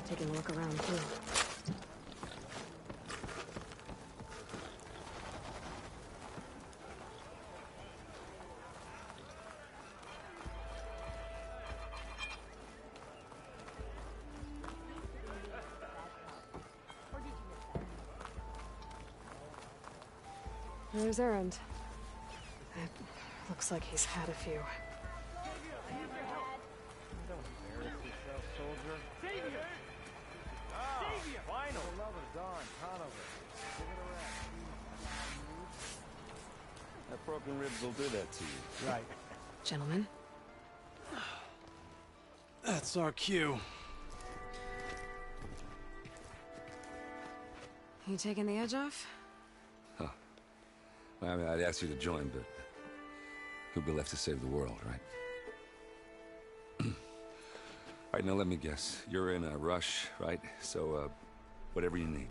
taking a look around too. There's Errand. It looks like he's had a few. That broken ribs will do that to you. Right. Gentlemen? That's our cue. You taking the edge off? Huh. Well, I mean, I'd ask you to join, but who'd be left to save the world, right? All right, now let me guess. You're in a rush, right? So, whatever you need,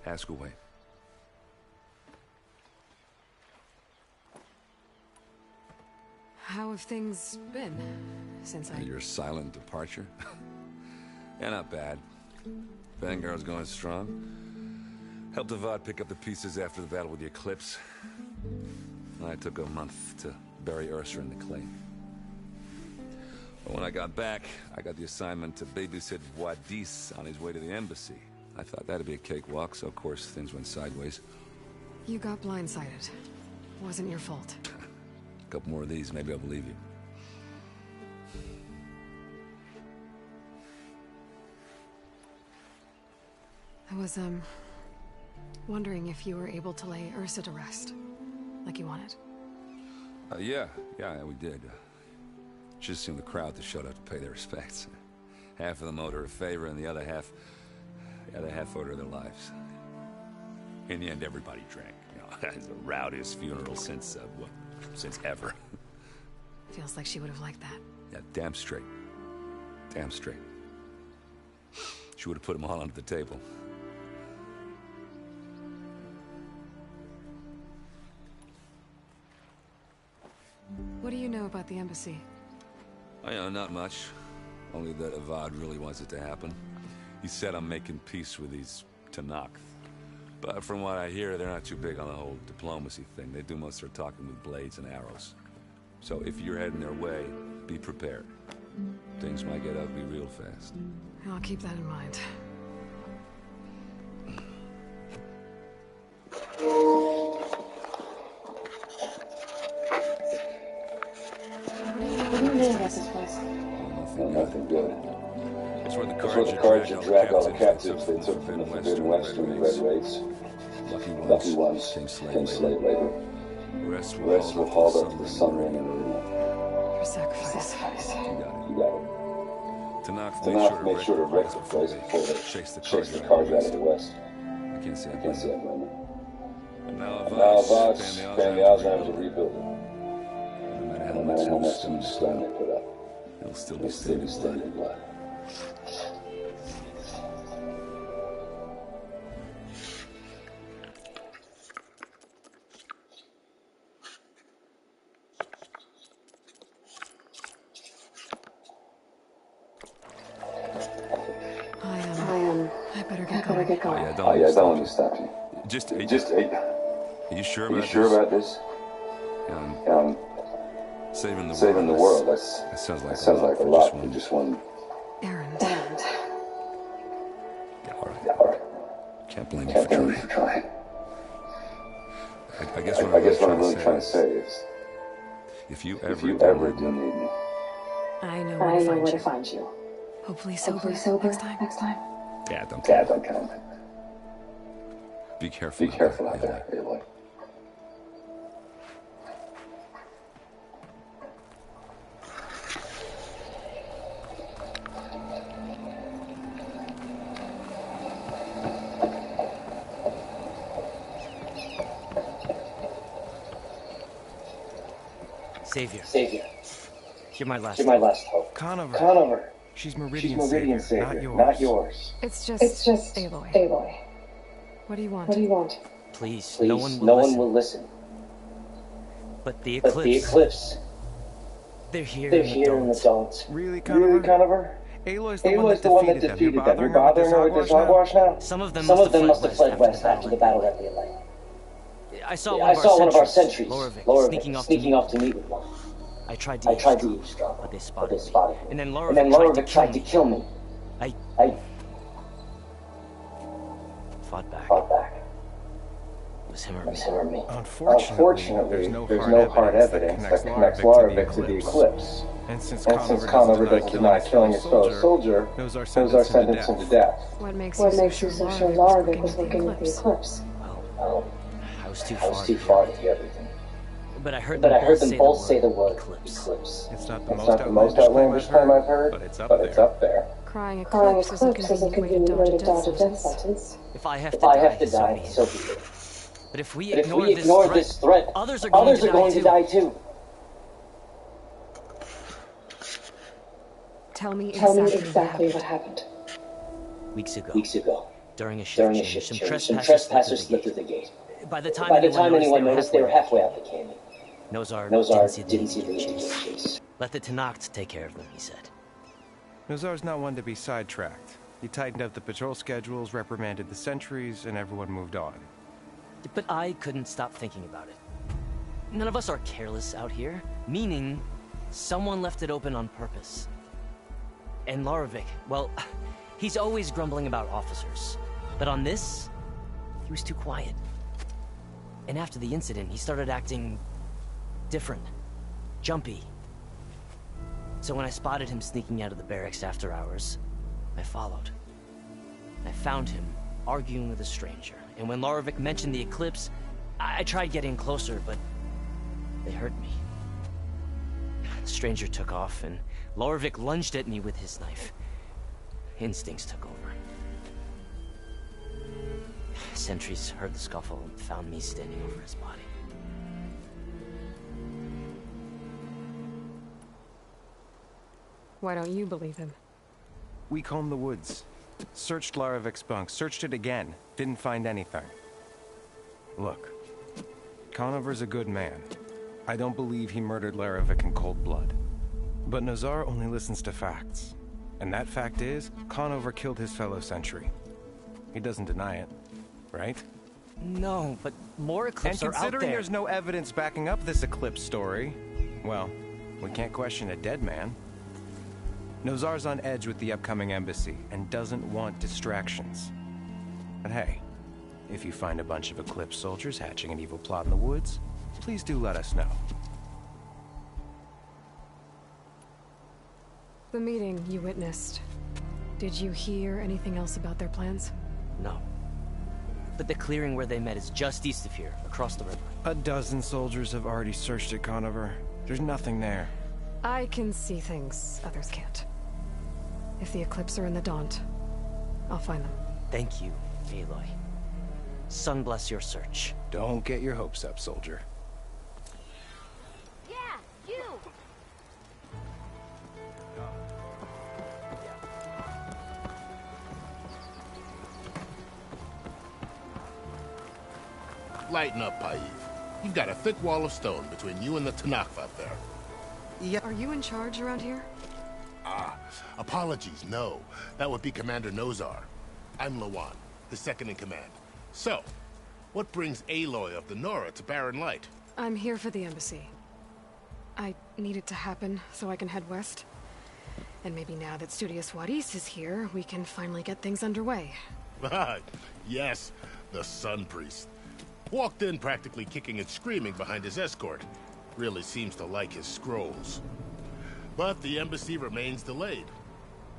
ask away. How have things been since Your silent departure? Yeah, not bad. Vanguard's going strong. Helped Avad pick up the pieces after the battle with the Eclipse. I took a month to bury Ursa in the clay. But when I got back, I got the assignment to babysit Wadis on his way to the embassy. I thought that'd be a cakewalk, so of course things went sideways. You got blindsided. Wasn't your fault. A couple more of these, maybe I'll believe you. I was, wondering if you were able to lay Ursa to rest, like you wanted. Yeah, we did. Just seemed the crowd that showed up to pay their respects. Half of them owed her a favor, and the other half owed her their lives. In the end, everybody drank. You know, it's the rowdiest funeral since ever. Feels like she would have liked that. Yeah, damn straight. Damn straight. She would have put them all under the table. What do you know about the embassy? I know, not much. Only that Avad really wants it to happen. He said I'm making peace with these Tanakh. But from what I hear, they're not too big on the whole diplomacy thing. They do most of their talking with blades and arrows. So if you're heading their way, be prepared. Things might get ugly real fast. I'll keep that in mind. What do you mean about this place? Nothing good. It's where the Cards Cards drag all the captives they took from the Forbidden West during the Red Raids. Lucky ones came slave labor. The rest were hauled up to the Sun Ring and Arena. Your sacrifice. You got it. Tanakh made sure to wreck the place before they chase the Cards out of the West. I can't say I I blame them. blame them. And now Now Avad's Avad's paying paying the the Alzheimer's Alzheimer's to to rebuild rebuild it. No matter No matter how much stone stone they put up, it'll still be it'll still be stained stained in blood. I better get going. Oh yeah, Don't let me stop you. Just, Are you sure you about sure this? about this? Saving the Saving the world. world, That sounds like a lot for just one. Errand. Yeah, all right. All right. Can't blame you Can't for blame you trying. for trying. I guess I guess what I'm really trying to say is, if you if ever you do ever need do me, need me, I know I know where where to to find find you. Hopefully sober, next time. yeah, don't Dad, don't count on it. be careful. Be careful out there, Aloy. Savior. You're my last hope. Conover. Conover. She's She's Meridian Meridian Savior, not yours. It's just Aloy. Aloy. What do you want? What do you want? Please, Please, no one will listen. But the Eclipse. Eclipse. They're here They're and here and don't. don't. Really, Really, Conover? Aloy's Aloy's the one that defeated them. You're bothering her with this hogwash now? Some of them must have fled west after the battle at Light. I saw one of our sentries, Loravik, sneaking off to meet with one. I tried to eavesdrop, but they spotted me. And then Loravik tried to kill me. I fought back. It was him or me. Unfortunately, there's no hard evidence that connects Loravik to the eclipse. And since Conover doesn't deny killing his fellow soldier, Nozar sentenced him to death. What makes you so sure Loravik was working with the eclipse? Well, I was too far to hear everything. But I heard them both say the word eclipse. It's not the most outlandish claim I've heard, but it's up there. Crying eclipse is a convenient way to dodge a death sentence. If I have to die, so be it. But if we ignore this threat, others are going to die too. Tell me exactly what happened. Weeks ago. During a shift change, some trespassers slipped through the gate. By the time anyone noticed, they were halfway out the canyon. Nozar didn't see the chase. Let the Tenakth take care of them, he said. Nozar's not one to be sidetracked. He tightened up the patrol schedules, reprimanded the sentries, and everyone moved on. But I couldn't stop thinking about it. None of us are careless out here, meaning someone left it open on purpose. And Loravik, well, he's always grumbling about officers. But on this, he was too quiet. And after the incident, he started acting different, jumpy. So when I spotted him sneaking out of the barracks after hours, I followed. I found him arguing with a stranger. And when Loravik mentioned the eclipse, I tried getting closer, but they heard me. The stranger took off, and Loravik lunged at me with his knife. Instincts took over. Sentries heard the scuffle and found me standing over his body. Why don't you believe him? We combed the woods. Searched Loravik's bunk. Searched it again. Didn't find anything. Look. Conover's a good man. I don't believe he murdered Loravik in cold blood. But Nozar only listens to facts. And that fact is, Conover killed his fellow sentry. He doesn't deny it. Right? No, but more eclipses are out there. And considering there's no evidence backing up this eclipse story, well, we can't question a dead man. Nozar's on edge with the upcoming embassy and doesn't want distractions. But hey, if you find a bunch of eclipse soldiers hatching an evil plot in the woods, please do let us know. The meeting you witnessed. Did you hear anything else about their plans? No. But the clearing where they met is just east of here, across the river. A dozen soldiers have already searched it, Conover. There's nothing there. I can see things others can't. If the Eclipse are in the Daunt, I'll find them. Thank you, Aloy. Sun bless your search. Don't get your hopes up, soldier. Yeah, you! Lighten up, Paiv. You've got a thick wall of stone between you and the Tenakth up there. Yeah. Are you in charge around here? Apologies, no. That would be Commander Nozar. I'm Lawan, the second in command. So, what brings Aloy of the Nora to Barren Light? I'm here for the embassy. I need it to happen so I can head west. And maybe now that Studious Wadis is here, we can finally get things underway. Yes, the Sun Priest. Walked in practically kicking and screaming behind his escort. Really seems to like his scrolls. But the embassy remains delayed.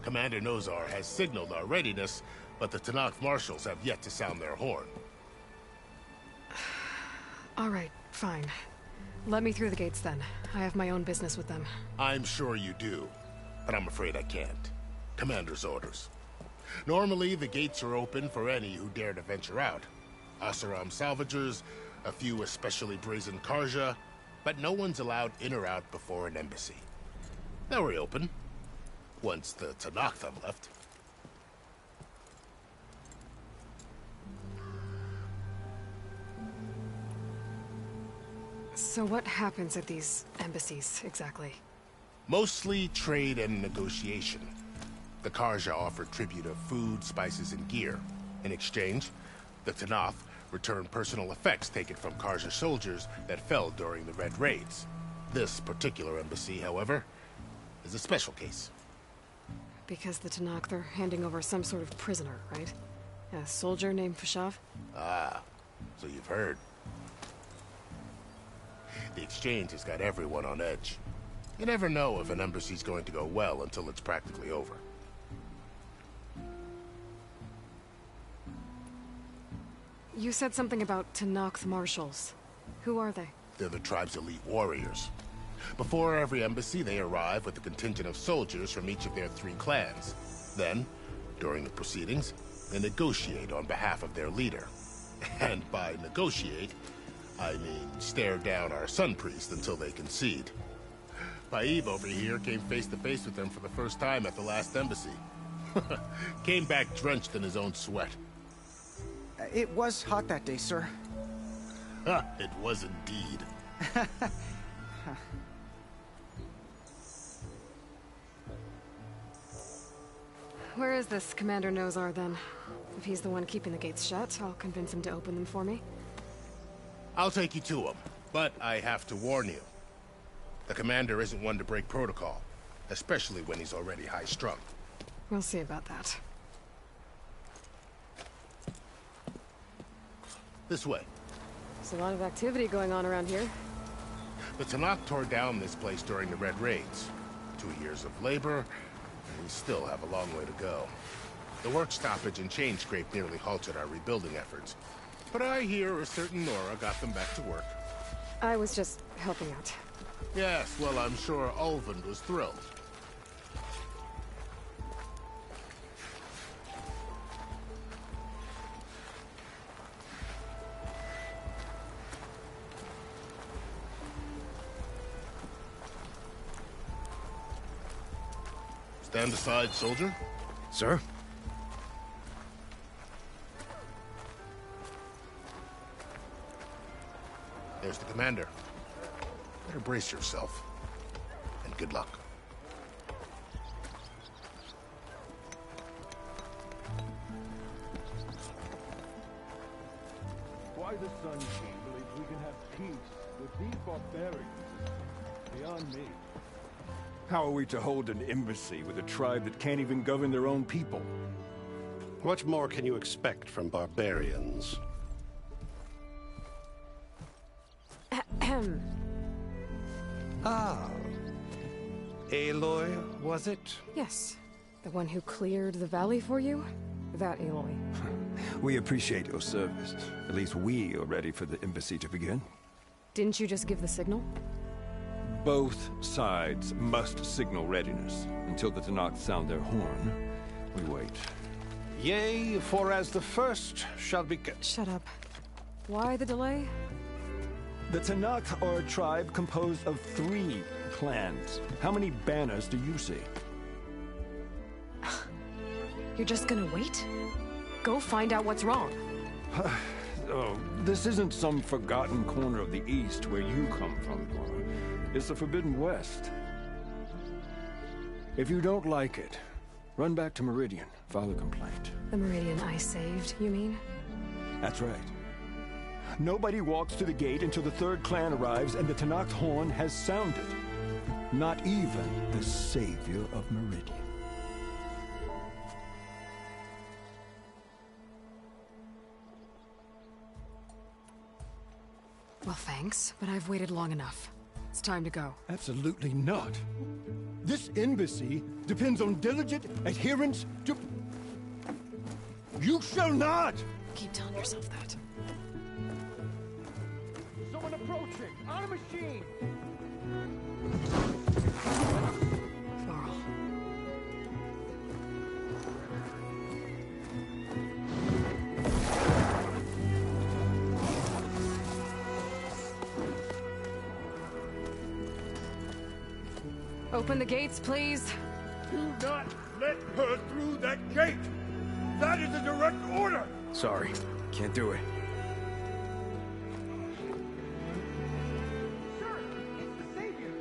Commander Nozar has signaled our readiness, but the Tenakth marshals have yet to sound their horn. All right, fine. Let me through the gates then. I have my own business with them. I'm sure you do, but I'm afraid I can't. Commander's orders. Normally, the gates are open for any who dare to venture out. Asaram salvagers, a few especially brazen Karja, but no one's allowed in or out before an embassy. They'll reopen, once the Tenakth have left. So what happens at these embassies, exactly? Mostly trade and negotiation. The Karja offered tribute of food, spices, and gear. In exchange, the Tenakth returned personal effects taken from Karja soldiers that fell during the Red Raids. This particular embassy, however, is a special case. Because the Tenakth are handing over some sort of prisoner, right? A soldier named Fashav? Ah, so you've heard. The exchange has got everyone on edge. You never know if an embassy's going to go well until it's practically over. You said something about Tenakth marshals. Who are they? They're the tribe's elite warriors. Before every embassy, they arrive with a contingent of soldiers from each of their 3 clans. Then, during the proceedings, they negotiate on behalf of their leader. And by negotiate, I mean stare down our sun priest until they concede. Paib over here came face to face with them for the first time at the last embassy. Came back drenched in his own sweat. It was hot that day, sir. It was indeed. Where is this Commander Nozar, then? If he's the one keeping the gates shut, I'll convince him to open them for me. I'll take you to him, but I have to warn you. The commander isn't one to break protocol, especially when he's already high-strung. We'll see about that. This way. There's a lot of activity going on around here. The Tenakth tore down this place during the Red Raids. 2 years of labor, and we still have a long way to go. The work stoppage and chain scrape nearly halted our rebuilding efforts. But I hear a certain Nora got them back to work. I was just helping out. Yes, well, I'm sure Ulvund was thrilled. Stand aside, soldier. Sir? There's the commander. Better brace yourself. And good luck. Why the Sun King believes we can have peace with these barbarians is beyond me. How are we to hold an embassy with a tribe that can't even govern their own people? What more can you expect from barbarians? Ahem. Ah. Aloy, was it? Yes. The one who cleared the valley for you? That Aloy. We appreciate your service. At least we are ready for the embassy to begin. Didn't you just give the signal? Both sides must signal readiness. Until the Tenakth sound their horn, we wait. Yea, for as the first shall be... Shut up. Why the delay? The Tenakth are a tribe composed of 3 clans. How many banners do you see? You're just gonna wait? Go find out what's wrong. Oh, this isn't some forgotten corner of the East where you come from, Laura. It's the Forbidden West. If you don't like it, run back to Meridian, file a complaint. The Meridian I saved, you mean? That's right. Nobody walks to the gate until the 3rd clan arrives and the Tenakth horn has sounded. Not even the savior of Meridian. Well, thanks, but I've waited long enough. It's time to go. Absolutely not. This embassy depends on diligent adherence to... You shall not! Keep telling yourself that. Someone approaching! On a machine! Laurel. Open the gates, please. Do not let her through that gate! That is a direct order! Sorry, can't do it. Sure, it's the savior!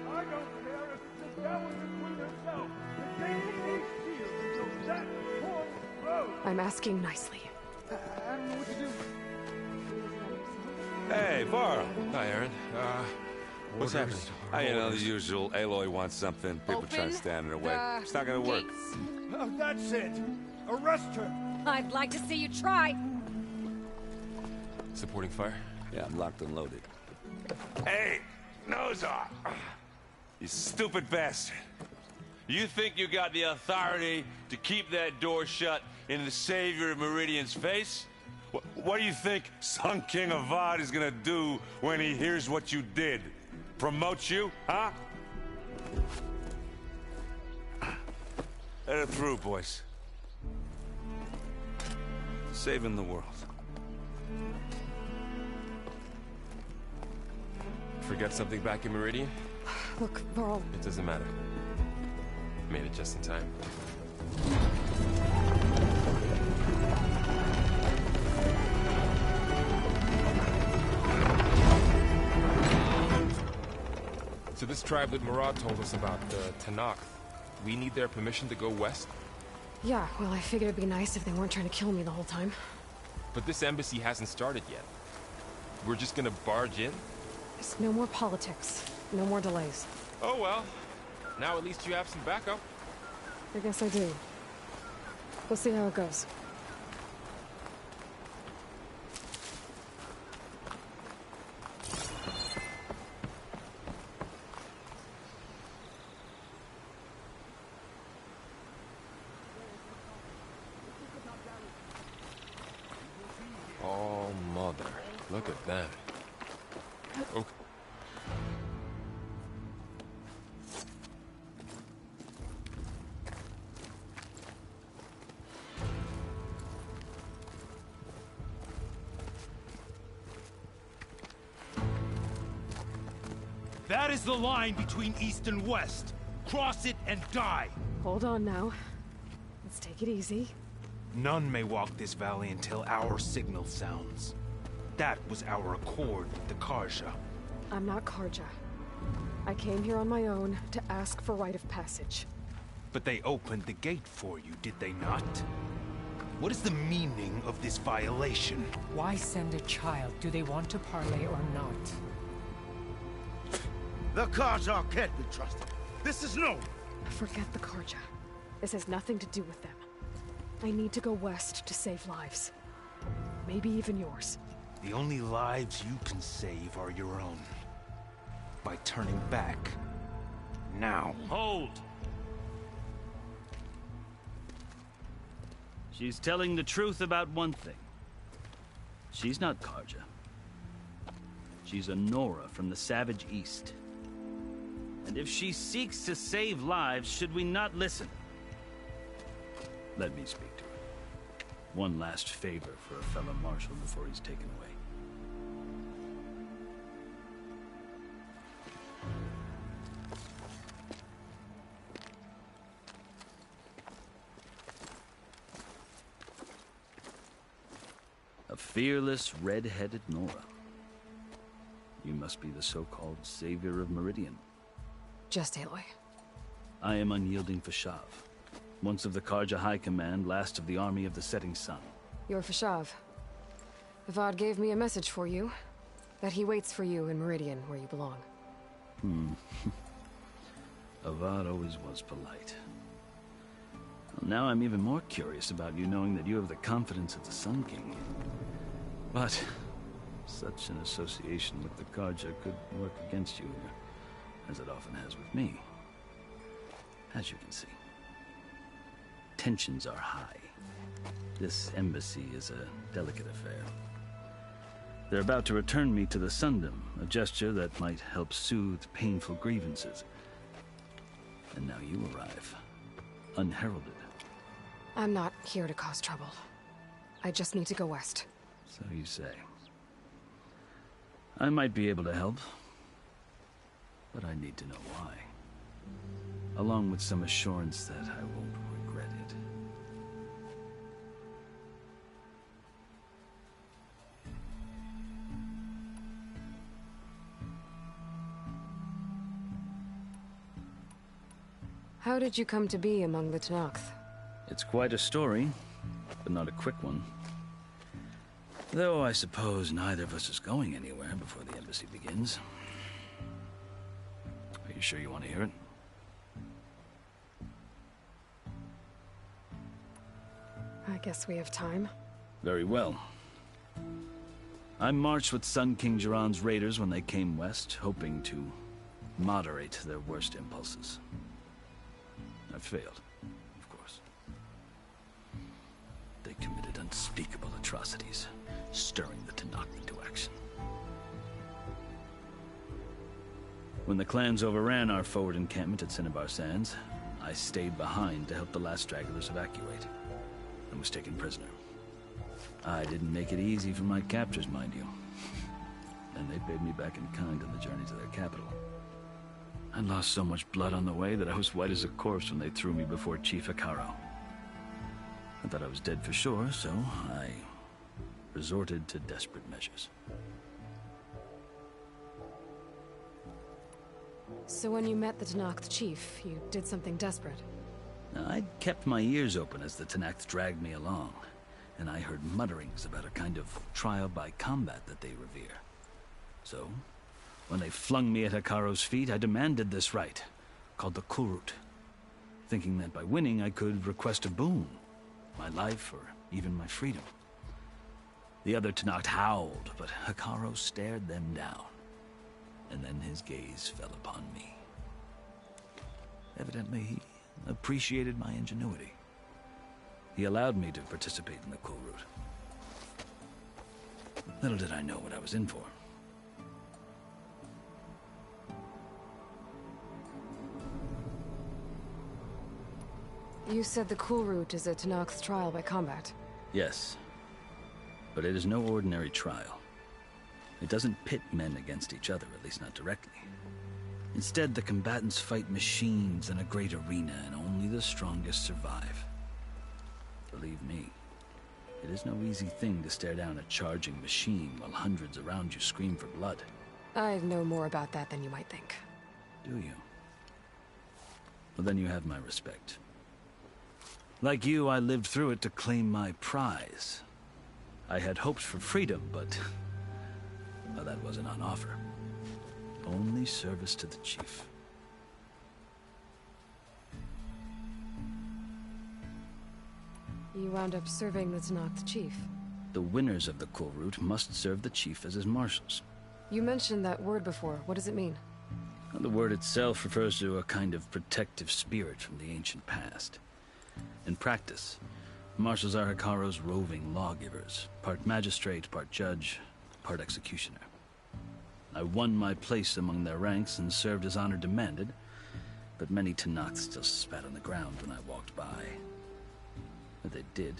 I don't care if it's the devil between herself. The Daily Nation I'm asking nicely. I don't know what to do. Hey, Varl. Hi, Aaron. What's happening? You know, the usual. Aloy wants something. People trying to stand in her way. It's not gonna work. That's it. Arrest her. I'd like to see you try. Supporting fire? Yeah, I'm locked and loaded. Hey, nose off! You stupid bastard. You think you got the authority to keep that door shut in the Savior of Meridian's face? What do you think Sun King Avad is gonna do when he hears what you did? Promote you, huh? Let it through, boys. Saving the world. Forget something back in Meridian? Look, Varl. It doesn't matter. Made it just in time. So this tribe that Murad told us about, the Tanakh, we need their permission to go west? Yeah, well, I figured it'd be nice if they weren't trying to kill me the whole time. But this embassy hasn't started yet. We're just gonna barge in? There's no more politics. No more delays. Oh well. Now at least you have some backup. I guess I do. We'll see how it goes. Oh, mother. Look at that. Okay. That is the line between East and West. Cross it and die. Hold on now. Let's take it easy. None may walk this valley until our signal sounds. That was our accord with the Karja. I'm not Karja. I came here on my own to ask for rite of passage. But they opened the gate for you, did they not? What is the meaning of this violation? Why send a child? Do they want to parley or not? The Karja can't be trusted. This is no... Forget the Karja. This has nothing to do with them. I need to go west to save lives. Maybe even yours. The only lives you can save are your own. By turning back. Now. Hold! She's telling the truth about one thing. She's not Karja. She's a Nora from the Savage East. And if she seeks to save lives, should we not listen? Let me speak to her. One last favor for a fellow marshal before he's taken away. A fearless, red-headed Nora. You must be the so-called Savior of Meridian. Just Aloy. I am Unyielding Fashav. Once of the Karja High Command, last of the Army of the Setting Sun. You're Fashav. Avad gave me a message for you. That he waits for you in Meridian, where you belong. Avad always was polite. Well, now I'm even more curious about you knowing that you have the confidence of the Sun King. But such an association with the Karja could work against you, as it often has with me. As you can see. Tensions are high. This embassy is a delicate affair. They're about to return me to the Sundom, a gesture that might help soothe painful grievances. And now you arrive, unheralded. I'm not here to cause trouble. I just need to go west. So you say. I might be able to help, but I need to know why. Along with some assurance that I won't regret it. How did you come to be among the Tanakh? It's quite a story. but not a quick one. Though I suppose neither of us is going anywhere before the embassy begins. Are you sure you want to hear it? I guess we have time. Very well. I marched with Sun King Jiran's raiders when they came west, hoping to moderate their worst impulses. I failed, of course. They committed unspeakable atrocities, stirring the Tenakth into action. When the clans overran our forward encampment at Cinnabar Sands, I stayed behind to help the last stragglers evacuate, and was taken prisoner. I didn't make it easy for my captors, mind you. And they paid me back in kind on the journey to their capital. I lost so much blood on the way that I was white as a corpse when they threw me before Chief Hekaro. I thought I was dead for sure, so I resorted to desperate measures. So when you met the Tenakth chief, you did something desperate? I'd kept my ears open as the Tenakth dragged me along, and I heard mutterings about a kind of trial by combat that they revere. So, when they flung me at Hekaro's feet, I demanded this right, called the Kulrut, thinking that by winning I could request a boon, my life or even my freedom. The other Tenakth howled, but Hekaro stared them down, and then his gaze fell upon me. Evidently, he appreciated my ingenuity. He allowed me to participate in the Kulrut. Little did I know what I was in for. You said the Kulrut is a Tenakth's trial by combat. Yes, but it is no ordinary trial. It doesn't pit men against each other, at least not directly. Instead, the combatants fight machines in a great arena, and only the strongest survive. Believe me, it is no easy thing to stare down a charging machine while hundreds around you scream for blood. I know more about that than you might think. Do you? Well, then you have my respect. Like you, I lived through it to claim my prize. I had hoped for freedom, but well, that wasn't on offer. Only service to the chief. You wound up serving the Tenakth chief. The winners of the Kulrut must serve the chief as his marshals. You mentioned that word before. What does it mean? Well, the word itself refers to a kind of protective spirit from the ancient past. In practice, marshals are Hekaro's roving lawgivers, part magistrate, part judge, part executioner. I won my place among their ranks and served as honor demanded, but many Tenakth still spat on the ground when I walked by. But they did,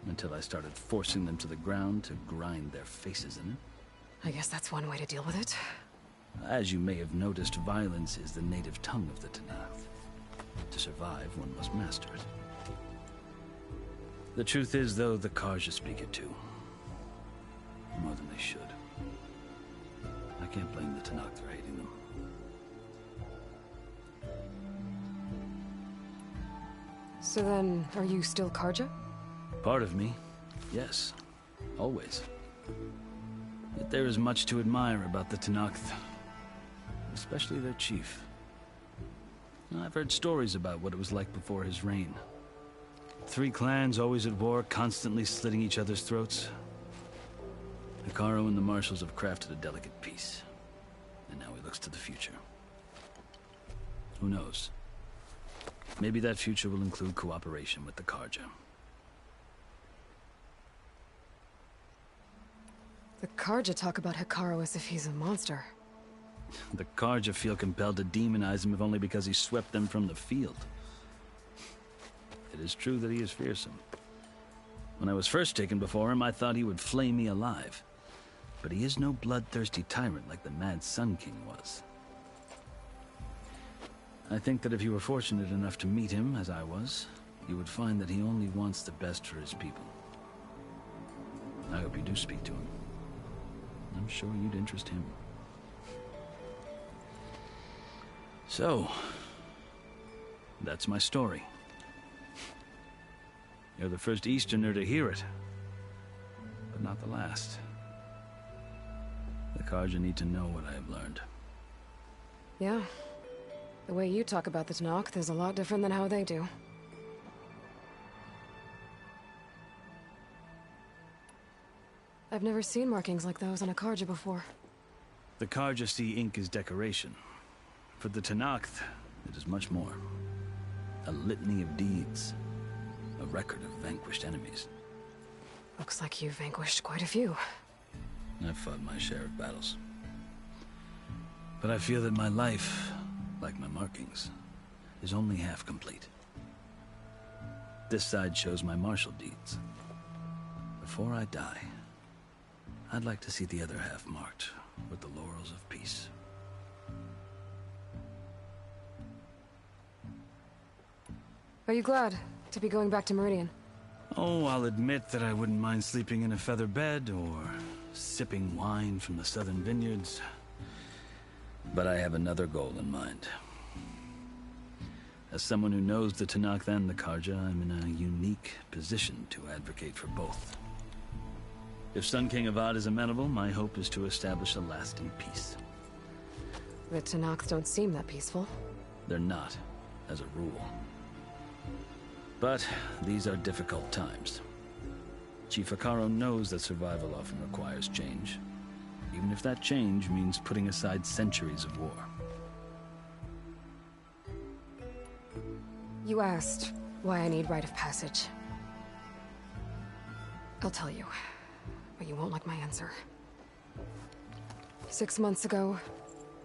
until I started forcing them to the ground to grind their faces in it. I guess that's one way to deal with it. As you may have noticed, violence is the native tongue of the Tenakth. To survive, one must master it. The truth is, though, the Karja speak it too. More than they should. I can't blame the Tenakth for hating them. So then, are you still Karja? Part of me, yes. Always. Yet there is much to admire about the Tenakth. Especially their chief. I've heard stories about what it was like before his reign. 3 clans always at war, constantly slitting each other's throats. Hekaro and the marshals have crafted a delicate peace. And now he looks to the future. Who knows? Maybe that future will include cooperation with the Karja. The Karja talk about Hekaro as if he's a monster. The Karja feel compelled to demonize him if only because he swept them from the field. It is true that he is fearsome. When I was first taken before him, I thought he would flay me alive. But he is no bloodthirsty tyrant like the Mad Sun King was. I think that if you were fortunate enough to meet him, as I was, you would find that he only wants the best for his people. I hope you do speak to him. I'm sure you'd interest him. So, that's my story. You're the first Easterner to hear it, but not the last. The Karja need to know what I have learned. Yeah. The way you talk about the Tenakth is a lot different than how they do. I've never seen markings like those on a Karja before. The Karja see ink as decoration. For the Tenakth, it is much more. A litany of deeds. A record of vanquished enemies. Looks like you've vanquished quite a few. I've fought my share of battles. But I feel that my life, like my markings, is only half complete. This side shows my martial deeds. Before I die, I'd like to see the other half marked with the laurels of peace. Are you glad to be going back to Meridian? Oh, I'll admit that I wouldn't mind sleeping in a feather bed or sipping wine from the southern vineyards. But I have another goal in mind. As someone who knows the Tenakth and the Karja, I'm in a unique position to advocate for both. If Sun King Avad is amenable, my hope is to establish a lasting peace. The Tenakth don't seem that peaceful. They're not, as a rule. But these are difficult times. Chief Akaro knows that survival often requires change, even if that change means putting aside centuries of war. You asked why I need rite of passage. I'll tell you, but you won't like my answer. 6 months ago,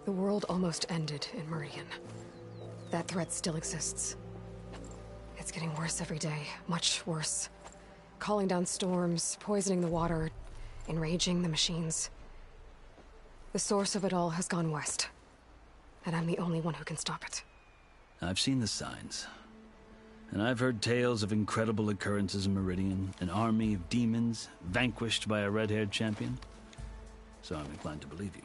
the world almost ended in Meridian. That threat still exists. It's getting worse every day, much worse. Calling down storms, poisoning the water, enraging the machines. The source of it all has gone west, and I'm the only one who can stop it. I've seen the signs, and I've heard tales of incredible occurrences in Meridian, an army of demons vanquished by a red-haired champion. So I'm inclined to believe you.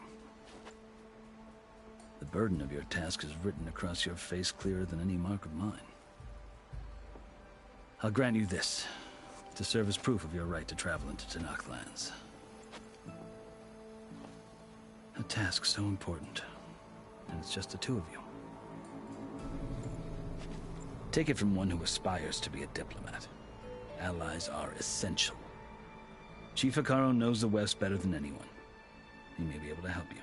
The burden of your task is written across your face clearer than any mark of mine. I'll grant you this, to serve as proof of your right to travel into Tenakth lands. A task so important, and it's just the two of you. Take it from one who aspires to be a diplomat. Allies are essential. Chief Akaro knows the West better than anyone. He may be able to help you.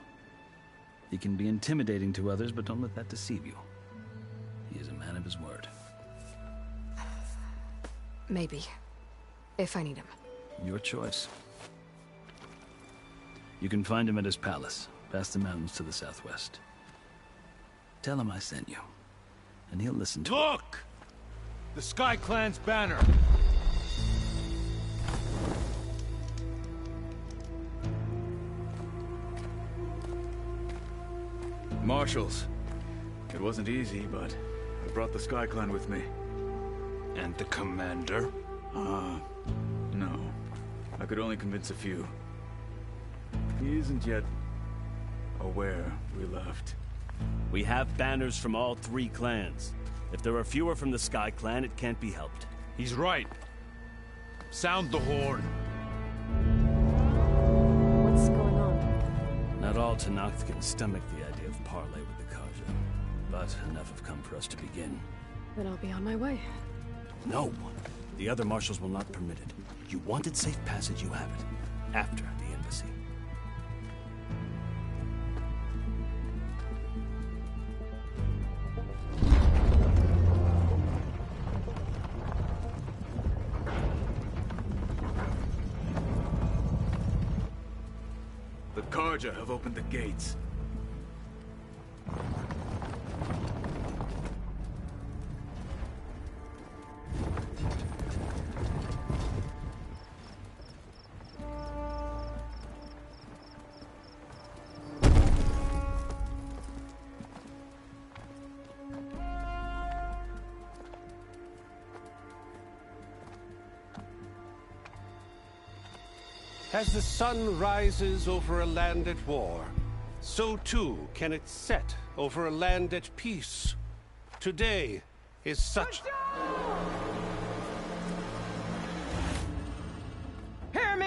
He can be intimidating to others, but don't let that deceive you. He is a man of his word. Maybe. If I need him. Your choice. You can find him at his palace, past the mountains to the southwest. Tell him I sent you, and he'll listen to Look! The Sky Clan's banner! Marshals. It wasn't easy, but I brought the Sky Clan with me. And the commander? No. I could only convince a few. He isn't yet aware we left. We have banners from all 3 clans. If there are fewer from the Sky Clan, it can't be helped. He's right. Sound the horn. What's going on? Not all Tenakth can stomach the idea of parley with the Karja, but enough have come for us to begin. Then I'll be on my way. No! The other marshals will not permit it. You wanted safe passage, you have it. After the embassy. The Karja have opened the gates. As the sun rises over a land at war, so too can it set over a land at peace. Today is such...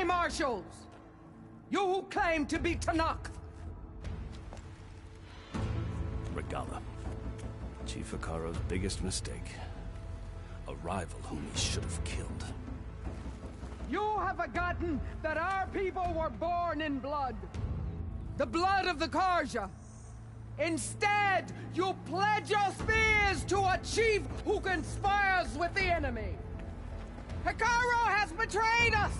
marshals! You who claim to be Tanakh! Regala. Chief Hikaro's biggest mistake. A rival whom he should have killed. You have forgotten that our people were born in blood. The blood of the Karja. Instead, you pledge your spears to a chief who conspires with the enemy. Hikaro has betrayed us!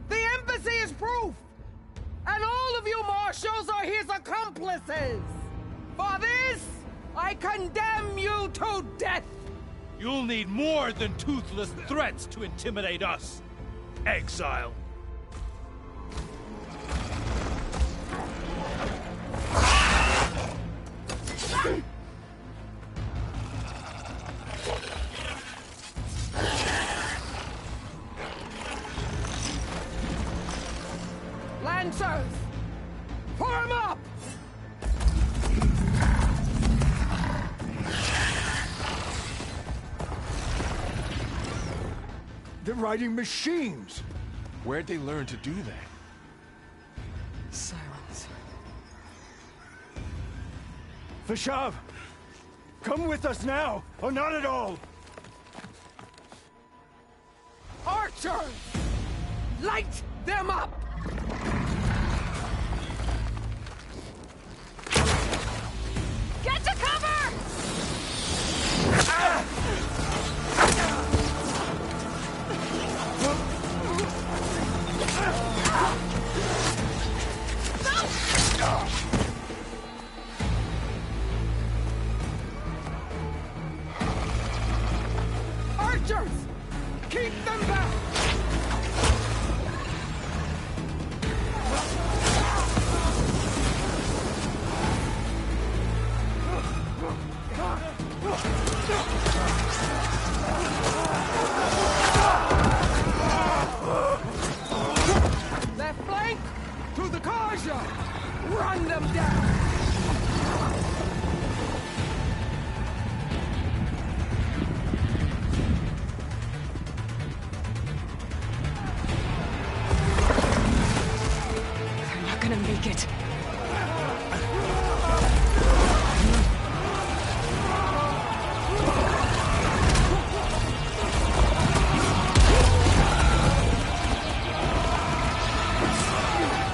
The embassy is proof! And all of you marshals are his accomplices! For this, I condemn you to death! You'll need more than toothless threats to intimidate us, exile. Lancers! Form up! They're riding machines! Where'd they learn to do that? Silence. Vashav! Come with us now, or not at all! Archers! Light them up! Get to cover! Archers! Keep them back! Left flank! To the Karja! Run them down! They're not gonna make it.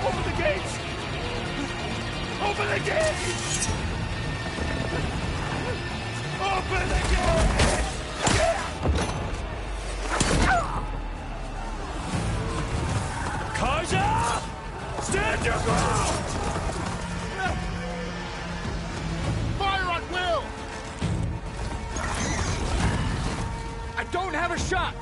Open the gates! Open the gates! Open the gates! Karja! Stand your ground! Fire at will! I don't have a shot!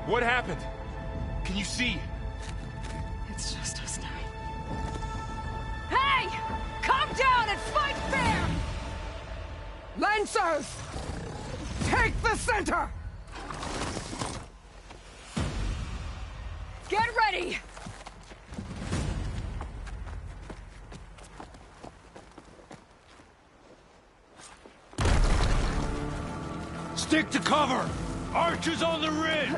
What happened? Can you see? It's just us now. Hey! Calm down and fight fair! Lancers! Take the center! Get ready! Stick to cover! Archers on the ridge!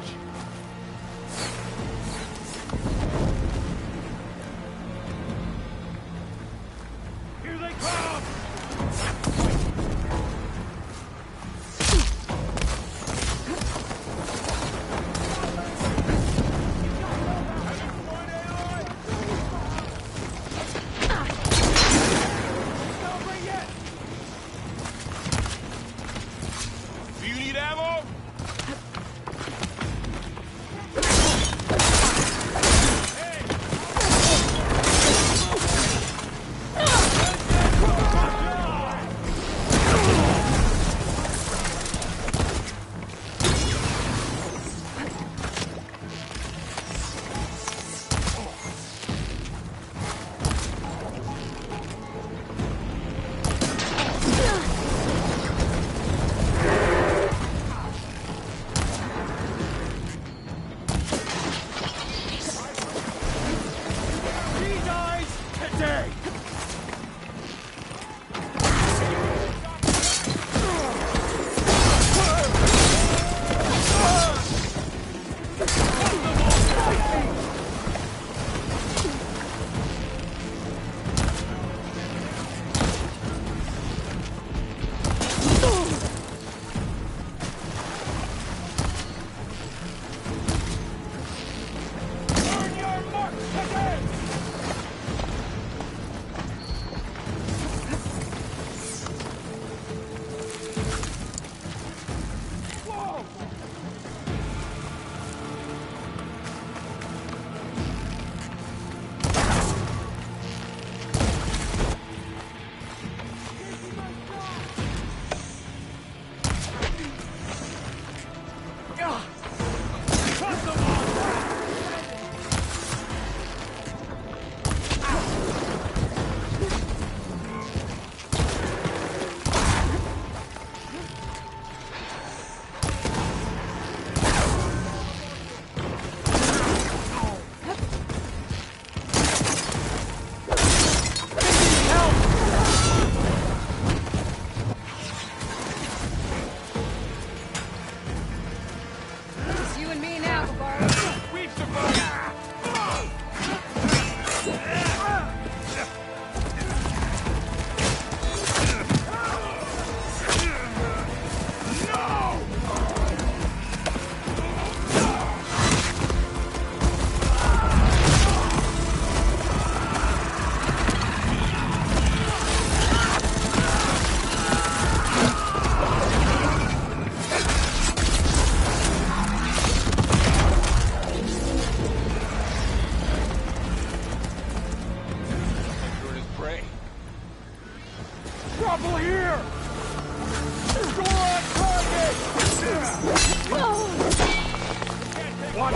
Here they come! Do you need ammo? survived. We've survived! Trouble here! Door on target! What?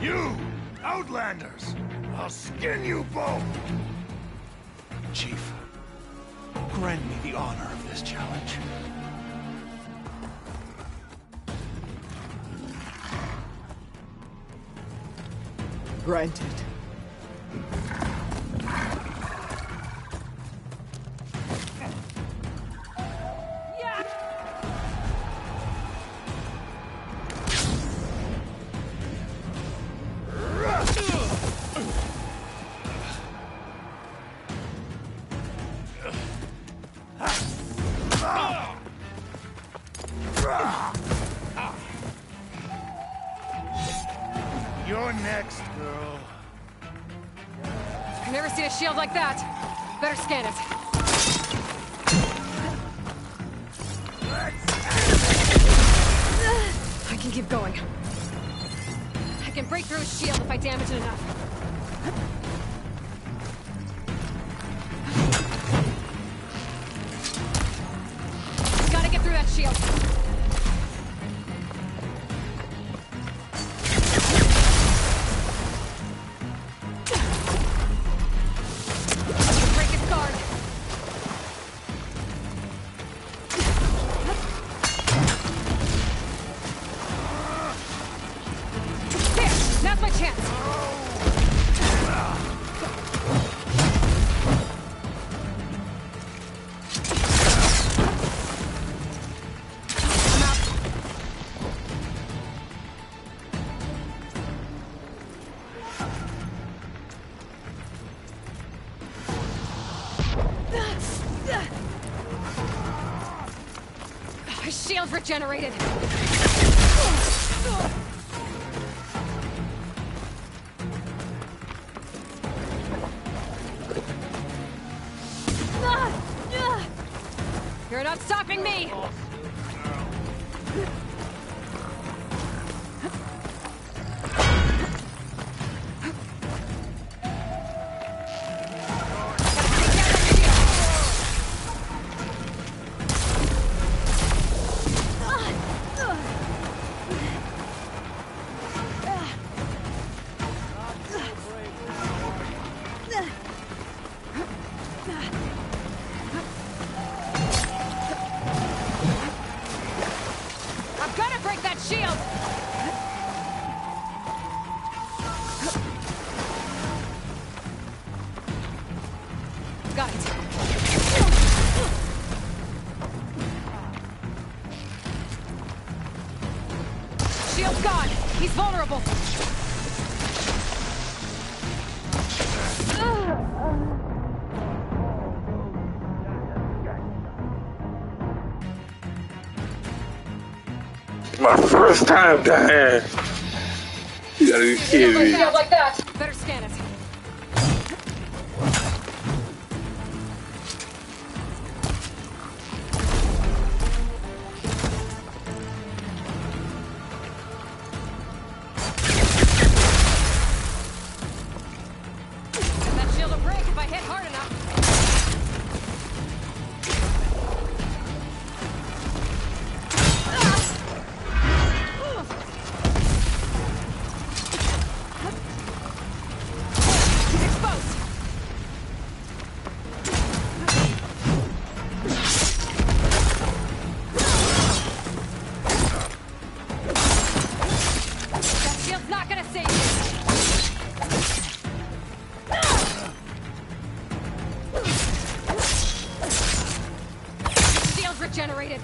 You, Outlanders! I'll skin you both! Chief, grant me the honor of this challenge. Granted. You're next, girl. I've never seen a shield like that. Better scan it. I can keep going. I can break through his shield if I damage it enough. Gotta get through that shield. Break his guard. There! Now's my chance! His shield's regenerated. You're not stopping me! Got it. Shield's gone. He's vulnerable. My first time dying. You gotta be kidding me. Like that. Better scan it. That shield will break if I hit hard enough. Generated.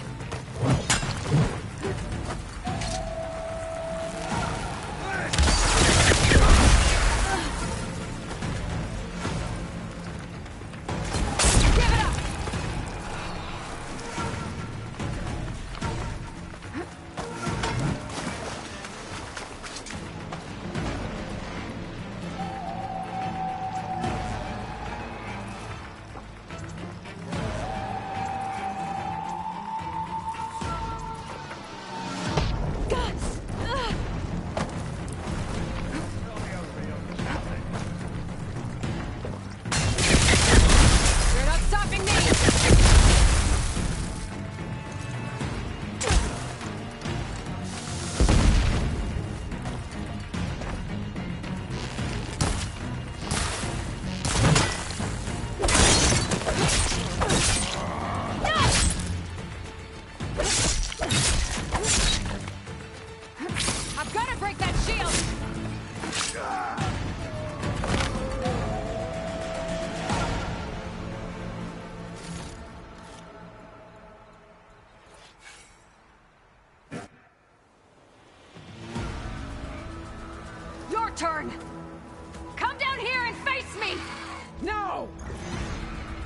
Turn. Come down here and face me! No!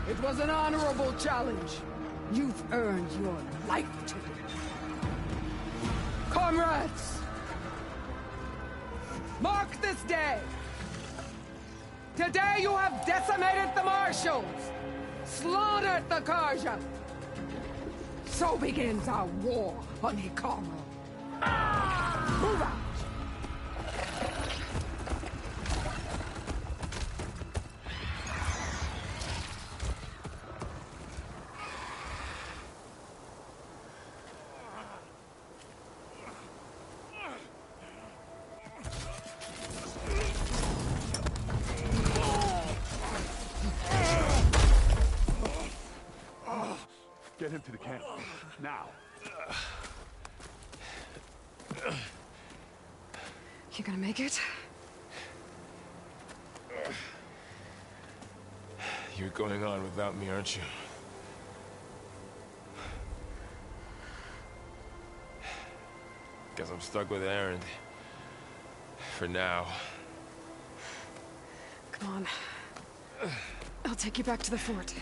It was an honorable challenge. You've earned your life today. Comrades! Mark this day! Today you have decimated the Marshals! Slaughtered the Karja! So begins our war on Hikaru. Move out! Get him to the camp. Now. You gonna make it? You're going on without me, aren't you? Guess I'm stuck with Aaron. For now. Come on. I'll take you back to the fort.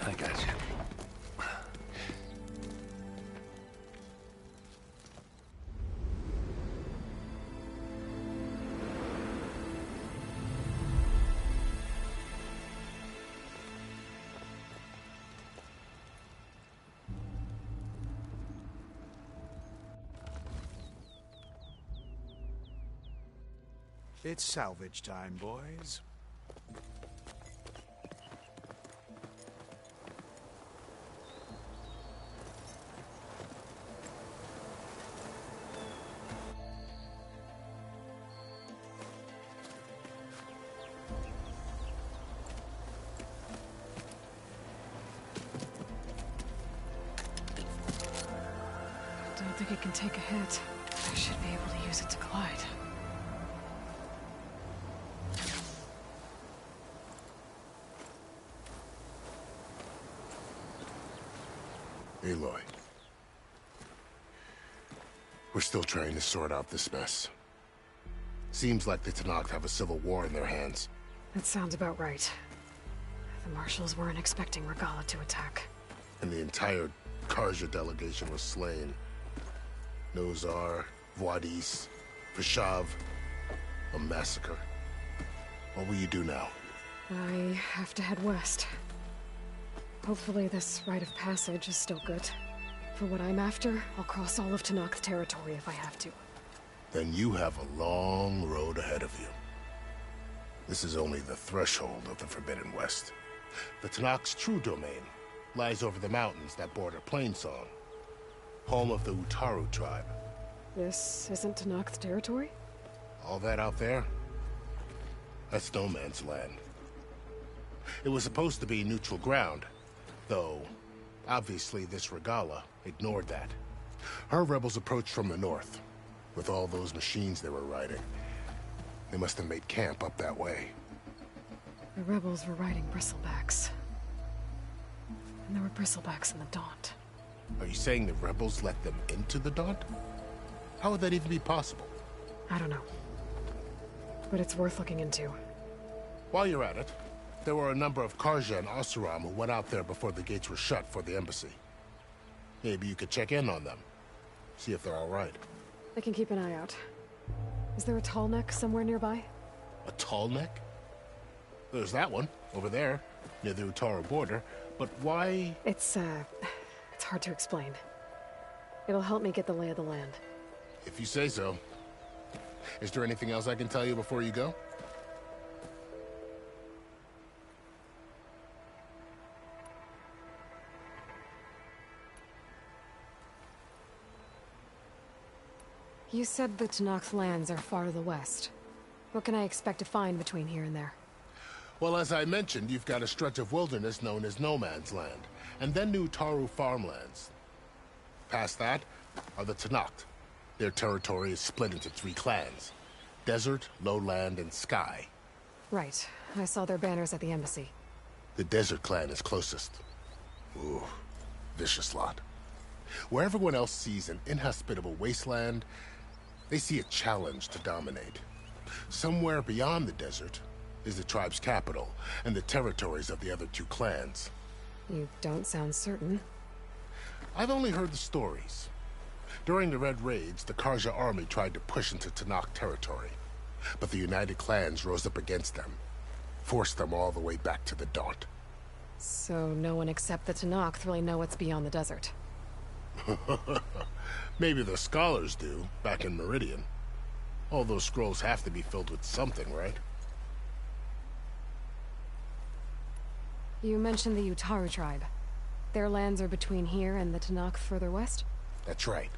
I got you. It's salvage time, boys. think it can take a hit. I should be able to use it to glide. Aloy. We're still trying to sort out this mess. Seems like the Tenakth have a civil war in their hands. That sounds about right. The Marshals weren't expecting Regalla to attack. And the entire Karja delegation was slain. Nozar, Voidis, Vashav. A massacre. What will you do now? I have to head west. Hopefully this rite of passage is still good. For what I'm after, I'll cross all of Tenakth territory if I have to. Then you have a long road ahead of you. This is only the threshold of the Forbidden West. The Tenakth's true domain lies over the mountains that border Plainsong, home of the Utaru tribe. This isn't Tenakth territory? All that out there? That's no man's land. It was supposed to be neutral ground, though obviously this Regalla ignored that. Her rebels approached from the north, with all those machines they were riding. They must have made camp up that way. The rebels were riding bristlebacks. And there were bristlebacks in the Daunt. Are you saying the rebels let them into the Daunt? How would that even be possible? I don't know. But it's worth looking into. While you're at it, there were a number of Karja and Oseram who went out there before the gates were shut for the embassy. Maybe you could check in on them. See if they're all right. I can keep an eye out. Is there a tall neck somewhere nearby? A tall neck? There's that one, over there, near the Utaru border. But why? It's hard to explain. It'll help me get the lay of the land. If you say so. Is there anything else I can tell you before you go? You said the Tenakth lands are far to the west. What can I expect to find between here and there? Well, as I mentioned, you've got a stretch of wilderness known as No Man's Land, and then the Utaru farmlands. Past that are the Tenakth. Their territory is split into 3 clans: Desert, Lowland, and Sky. Right. I saw their banners at the embassy. The Desert clan is closest. Ooh, vicious lot. Where everyone else sees an inhospitable wasteland, they see a challenge to dominate. Somewhere beyond the desert is the tribe's capital and the territories of the other 2 clans. You don't sound certain. I've only heard the stories. During the Red Raids, the Karja army tried to push into Tenakth territory, but the United Clans rose up against them, forced them all the way back to the Daunt. So no one except the Tenakth really know what's beyond the desert. Maybe the scholars do, back in Meridian. All those scrolls have to be filled with something, right? You mentioned the Utaru tribe. Their lands are between here and the Tenakth further west? That's right.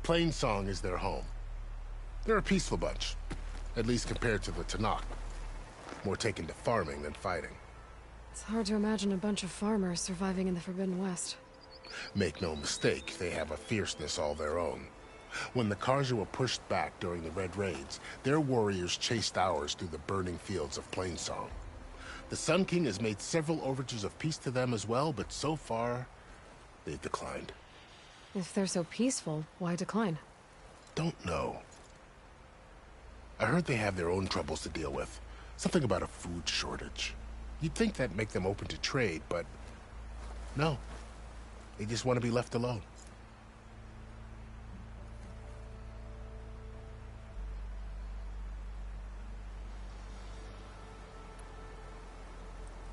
Plainsong is their home. They're a peaceful bunch, at least compared to the Tenakth. More taken to farming than fighting. It's hard to imagine a bunch of farmers surviving in the Forbidden West. Make no mistake, they have a fierceness all their own. When the Karja were pushed back during the Red Raids, their warriors chased ours through the burning fields of Plainsong. The Sun King has made several overtures of peace to them as well, but so far, they've declined. If they're so peaceful, why decline? Don't know. I heard they have their own troubles to deal with. Something about a food shortage. You'd think that'd make them open to trade, but no. They just want to be left alone.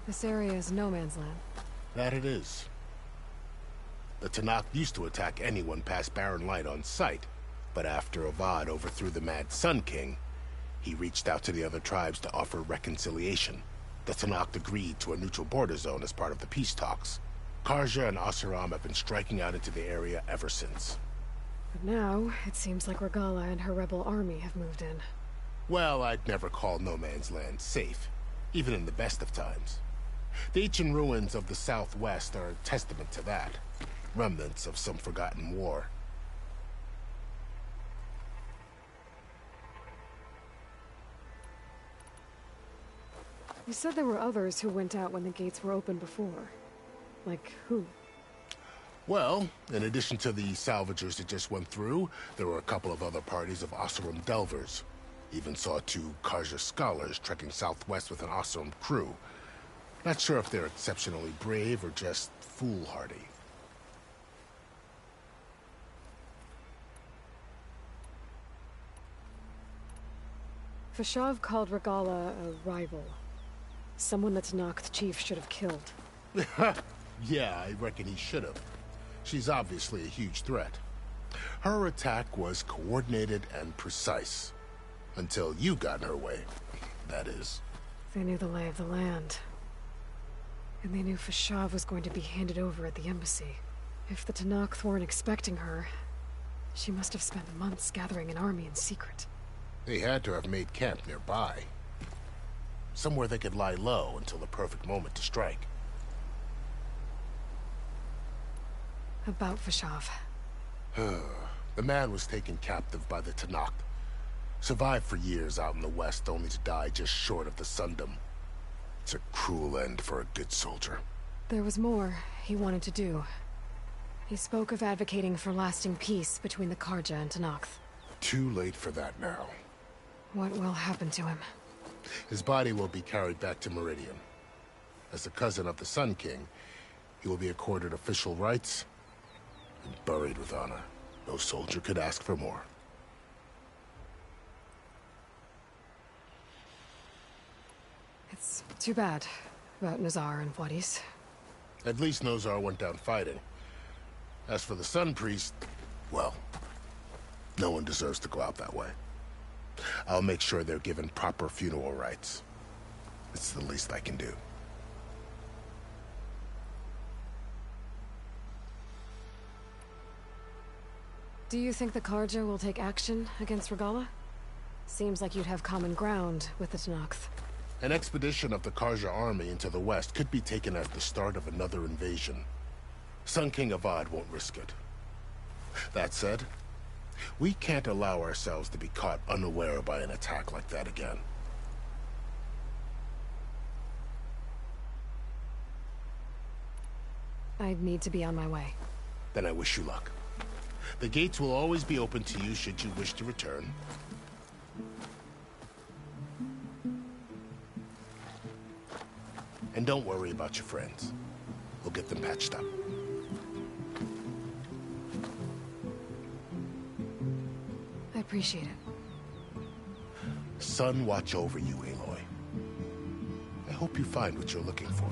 This area is no man's land. That it is. The Tenakth used to attack anyone past Barren Light on sight, but after Avad overthrew the Mad Sun King, he reached out to the other tribes to offer reconciliation. The Tenakth agreed to a neutral border zone as part of the peace talks. Karja and Oseram have been striking out into the area ever since. But now, it seems like Regalla and her rebel army have moved in. Well, I'd never call No Man's Land safe, even in the best of times. The ancient ruins of the Southwest are a testament to that. Remnants of some forgotten war. You said there were others who went out when the gates were open before. Like who? Well, in addition to the salvagers that just went through, there were a couple of other parties of Oseram delvers. Even saw 2 Karja scholars trekking southwest with an Oseram crew. Not sure if they're exceptionally brave or just foolhardy. Fashav called Regala a rival. Someone that Tanakh chief should have killed. Yeah, I reckon he should have. She's obviously a huge threat. Her attack was coordinated and precise. Until you got in her way, that is. They knew the lay of the land. And they knew Fashav was going to be handed over at the embassy. If the Tanakh weren't expecting her, she must have spent months gathering an army in secret. They had to have made camp nearby. Somewhere they could lie low until the perfect moment to strike. About Fashav. The man was taken captive by the Tanakh. Survived for years out in the west, only to die just short of the Sundom. It's a cruel end for a good soldier. There was more he wanted to do. He spoke of advocating for lasting peace between the Karja and Tanakh. Too late for that now. What will happen to him? His body will be carried back to Meridian. As the cousin of the Sun King, he will be accorded official rights and buried with honor. No soldier could ask for more. It's too bad about Nazar and Wadis. At least Nozar went down fighting. As for the Sun Priest, well, no one deserves to go out that way. I'll make sure they're given proper funeral rites. It's the least I can do. Do you think the Karja will take action against Regala? Seems like you'd have common ground with the Tanakh. An expedition of the Karja army into the west could be taken at the start of another invasion. Sun King Avad won't risk it. That said, we can't allow ourselves to be caught unaware by an attack like that again. I'd need to be on my way. Then I wish you luck. The gates will always be open to you should you wish to return. And don't worry about your friends. We'll get them patched up. I appreciate it. Sun watch over you, Aloy. I hope you find what you're looking for.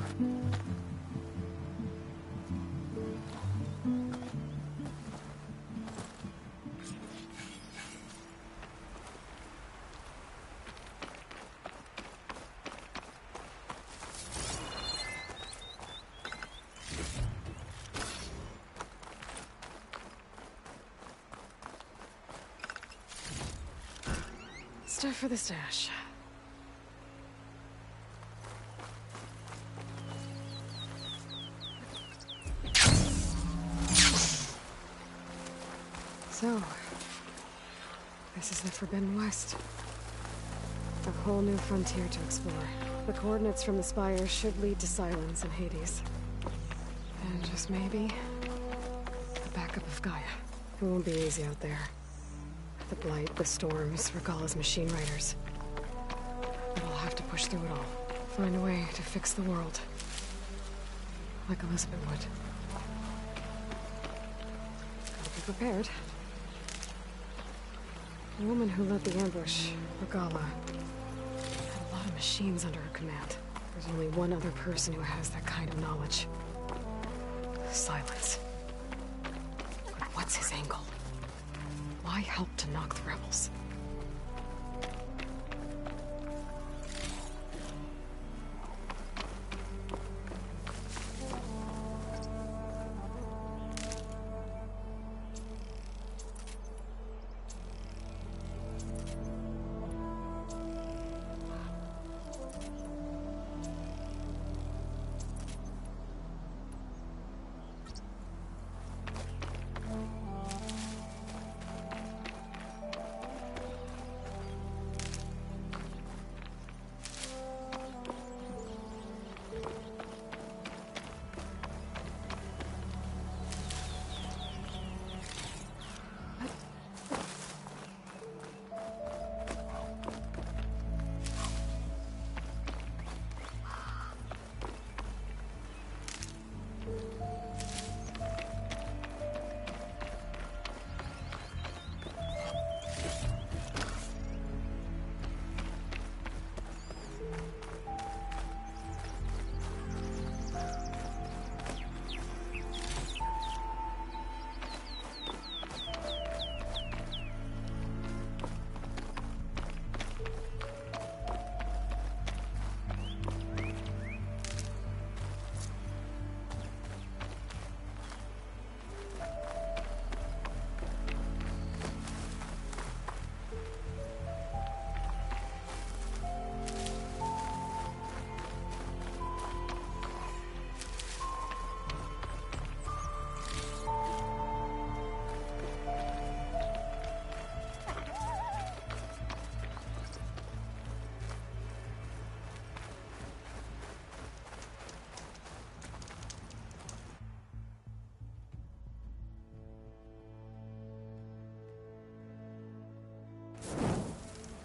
Stuff for the stash. So, this is the Forbidden West. A whole new frontier to explore. The coordinates from the spire should lead to Silence and Hades. And just maybe, a backup of Gaia. It won't be easy out there. The Blight, the Storms, Regala's machine riders. But I'll have to push through it all. Find a way to fix the world. Like Elizabeth would. Gotta be prepared. The woman who led the ambush, Regala, had a lot of machines under her command. There's only one other person who has that kind of knowledge. Silence. But what's his angle? Why help to knock the rebels?